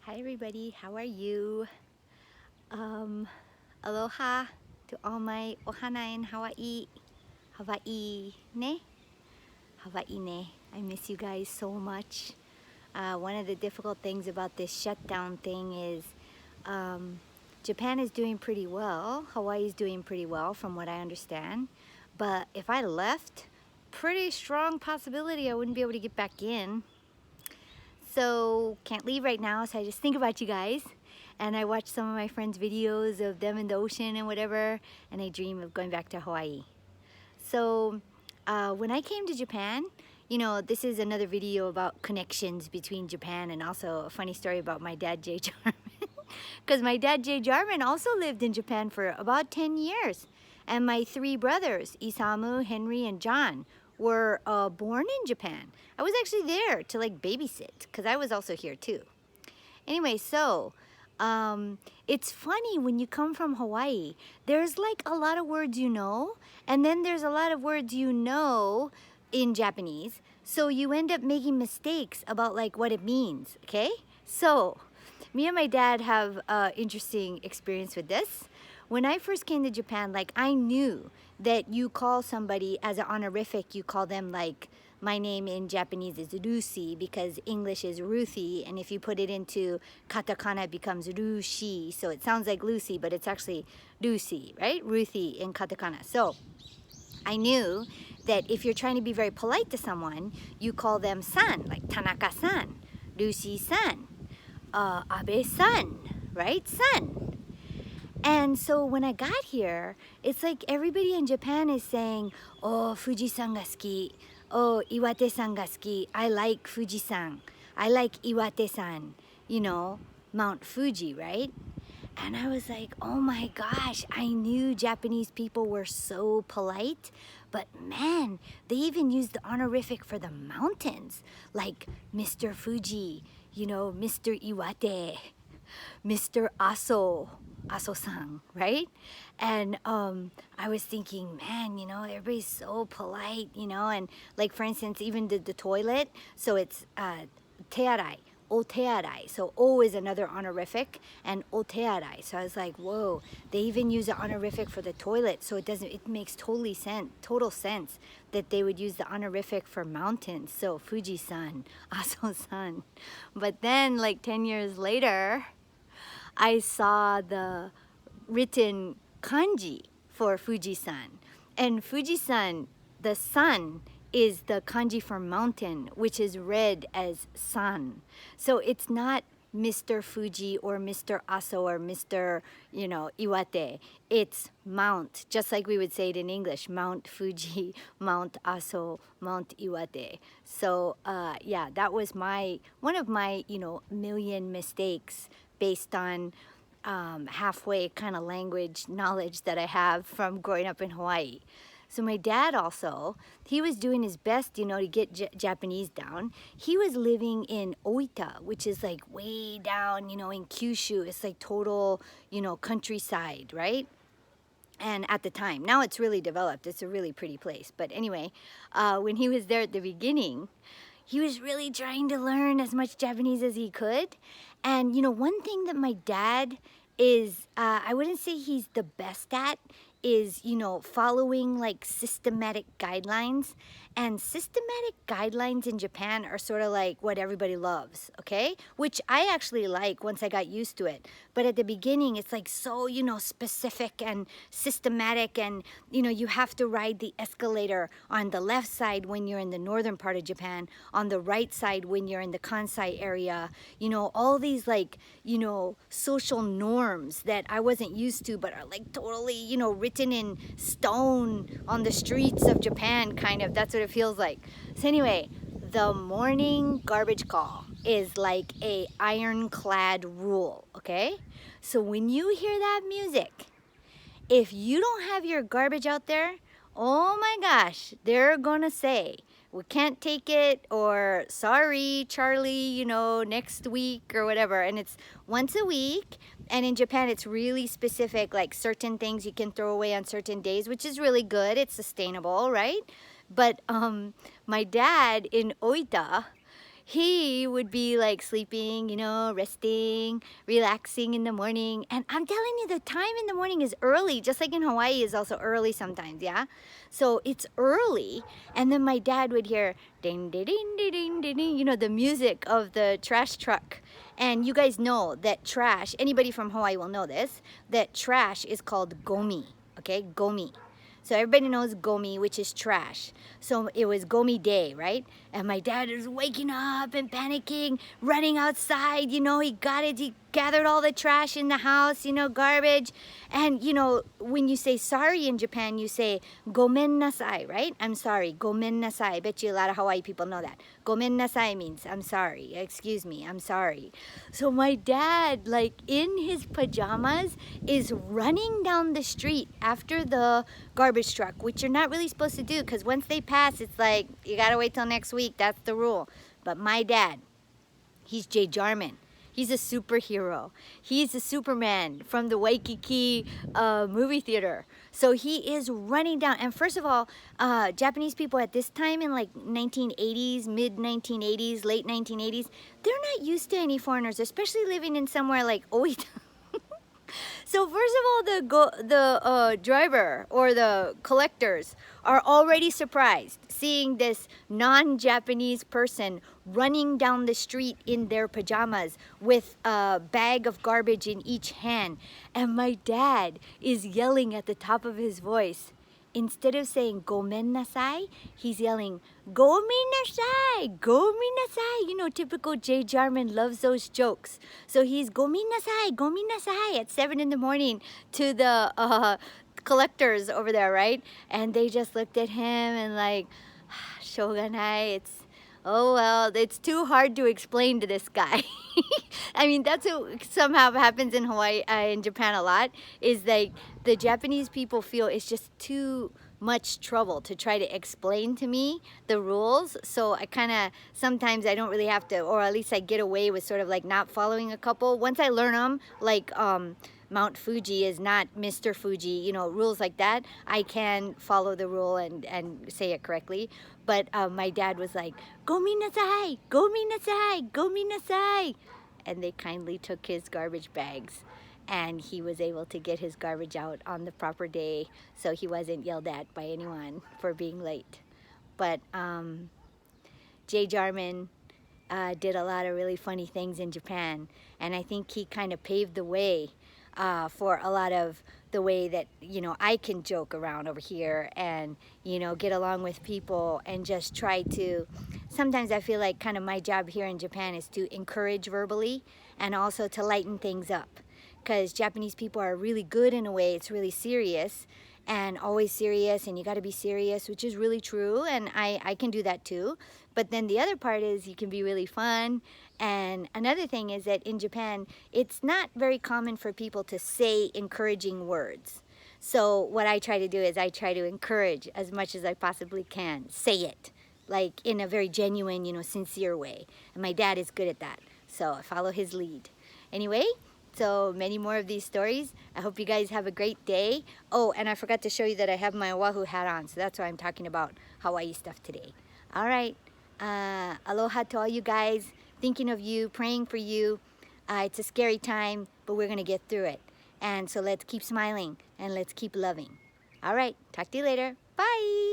Hi everybody, how are you? Aloha to all my ohana in Hawaii. Hawaii ne? Hawaii ne. I miss you guys so much. One of the difficult things about this shutdown thing is Japan is doing pretty well. Hawaii is doing pretty well from what I understand. But if I left, pretty strong possibility I wouldn't be able to get back in. So can't leave right now, so I just think about you guys, and I watch some of my friends' videos of them in the ocean and whatever, and I dream of going back to Hawaii. So when I came to Japan, you know, this is another video about connections between Japan, and also a funny story about my dad, Jay Jarman. Because my dad, Jay Jarman, also lived in Japan for about 10 years. And my three brothers, Isamu, Henry, and John, were born in Japan. I was actually there to like babysit, because I was also here too. Anyway, so it's funny when you come from Hawaii, there's like a lot of words you know, and then there's a lot of words you know in Japanese, so you end up making mistakes about like what it means, okay? So me and my dad have interesting experience with this. When I first came to Japan, like I knew that you call somebody as an honorific, you call them like, my name in Japanese is Lucy because English is Ruthie, and if you put it into katakana it becomes Rushi, so it sounds like Lucy, but it's actually Lucy, right? Ruthie in katakana. So I knew that if you're trying to be very polite to someone, you call them san, like Tanaka-san, Lucy-san, Abe-san, right? San. And so when I got here, it's like everybody in Japan is saying, oh, Fuji-san ga suki, oh, Iwate-san ga suki, I like Fuji-san, I like Iwate-san, you know, Mount Fuji, right? And I was like, oh my gosh, I knew Japanese people were so polite, but man, they even used the honorific for the mountains, like Mr. Fuji, you know, Mr. Iwate, Mr. Aso-san, right? And I was thinking, man, you know, everybody's so polite, you know, and like for instance, even the toilet, so it's tearai, o tearai. So o is another honorific, and o tearai. So I was like, whoa, they even use the honorific for the toilet, so it makes total sense that they would use the honorific for mountains. So Fuji-san, Aso-san. But then like 10 years later, I saw the written kanji for Fuji-san. And Fuji-san, the sun, is the kanji for mountain, which is read as san. So it's not Mr. Fuji or Mr. Aso or Mr. you know, Iwate. It's Mount, just like we would say it in English, Mount Fuji, Mount Aso, Mount Iwate. So yeah, that was one of my, you know, million mistakes based on halfway kind of language knowledge that I have from growing up in Hawaii. So my dad also, he was doing his best, you know, to get Japanese down. He was living in Oita, which is like way down, you know, in Kyushu. It's like total, you know, countryside, right? And at the time, now it's really developed. It's a really pretty place. But anyway, when he was there at the beginning, he was really trying to learn as much Japanese as he could. And, you know, one thing that my dad is, I wouldn't say he's the best at, is, you know, following like systematic guidelines. And systematic guidelines in Japan are sort of like what everybody loves, okay? Which I actually like once I got used to it. But at the beginning, it's like so, you know, specific and systematic, and, you know, you have to ride the escalator on the left side when you're in the northern part of Japan, on the right side when you're in the Kansai area, you know, all these like, you know, social norms that I wasn't used to, but are like totally, you know, written in stone on the streets of Japan, kind of. That's what it feels like. So anyway, the morning garbage call is like a ironclad rule, okay? So when you hear that music, if you don't have your garbage out there, oh my gosh, they're gonna say, we can't take it, or sorry, Charlie, you know, next week or whatever. And it's once a week. And in Japan, it's really specific, like certain things you can throw away on certain days, which is really good. It's sustainable, right? But my dad in Oita, he would be like sleeping, you know, resting, relaxing in the morning. And I'm telling you, the time in the morning is early, just like in Hawaii is also early sometimes, yeah? So it's early, and then my dad would hear ding, ding, ding, ding, ding, ding, ding, you know, the music of the trash truck. And you guys know that trash, anybody from Hawaii will know this, that trash is called gomi, okay? Gomi. So everybody knows gomi, which is trash. So it was gomi day, right? And my dad is waking up and panicking, running outside, you know, he got it, he gathered all the trash in the house, you know, garbage. And, you know, when you say sorry in Japan, you say gomen nasai, right? I'm sorry, gomen nasai. I bet you a lot of Hawaii people know that. Gomen nasai means I'm sorry, excuse me, I'm sorry. So my dad, like in his pajamas, is running down the street after the garbage truck, which you're not really supposed to do because once they pass, it's like, you gotta wait till next week, that's the rule. But my dad, he's Jay Jarman. He's a superhero. He's a Superman from the Waikiki movie theater. So he is running down. And first of all, Japanese people at this time in like 1980s, mid 1980s, late 1980s, they're not used to any foreigners, especially living in somewhere like Oita. So first of all, the driver or the collectors are already surprised seeing this non-Japanese person running down the street in their pajamas with a bag of garbage in each hand. And my dad is yelling at the top of his voice. Instead of saying gomen nasai, he's yelling gomi nasai, gomi nasai. You know, typical Jay Jarman loves those jokes. So he's gomi nasai at 7 in the morning to the collectors over there, right? And they just looked at him and like, shoganai, it's, oh well, it's too hard to explain to this guy. I mean, that's what somehow happens in Hawaii, in Japan a lot, is like the Japanese people feel it's just too much trouble to try to explain to me the rules. So I kind of, sometimes I don't really have to, or at least I get away with sort of like not following a couple. Once I learn them, like Mount Fuji is not Mr. Fuji, you know, rules like that, I can follow the rule and say it correctly. But my dad was like, gomi nasai, gomi nasai, gomi nasai. And they kindly took his garbage bags and he was able to get his garbage out on the proper day so he wasn't yelled at by anyone for being late. But Jay Jarman did a lot of really funny things in Japan, and I think he kind of paved the way for a lot of the way that, you know, I can joke around over here and, you know, get along with people and just try to, sometimes I feel like kind of my job here in Japan is to encourage verbally and also to lighten things up, because Japanese people are really good in a way. It's really serious and always serious, and you got to be serious, which is really true, and I can do that too. But then the other part is you can be really fun. And another thing is that in Japan, it's not very common for people to say encouraging words. So what I try to do is I try to encourage as much as I possibly can. Say it, like in a very genuine, you know, sincere way. And my dad is good at that, so I follow his lead. Anyway, so many more of these stories. I hope you guys have a great day. Oh, and I forgot to show you that I have my Oahu hat on, so that's why I'm talking about Hawaii stuff today. All right, aloha to all you guys. Thinking of you, praying for you. It's a scary time, but we're gonna get through it. And so let's keep smiling and let's keep loving. All right, talk to you later. Bye.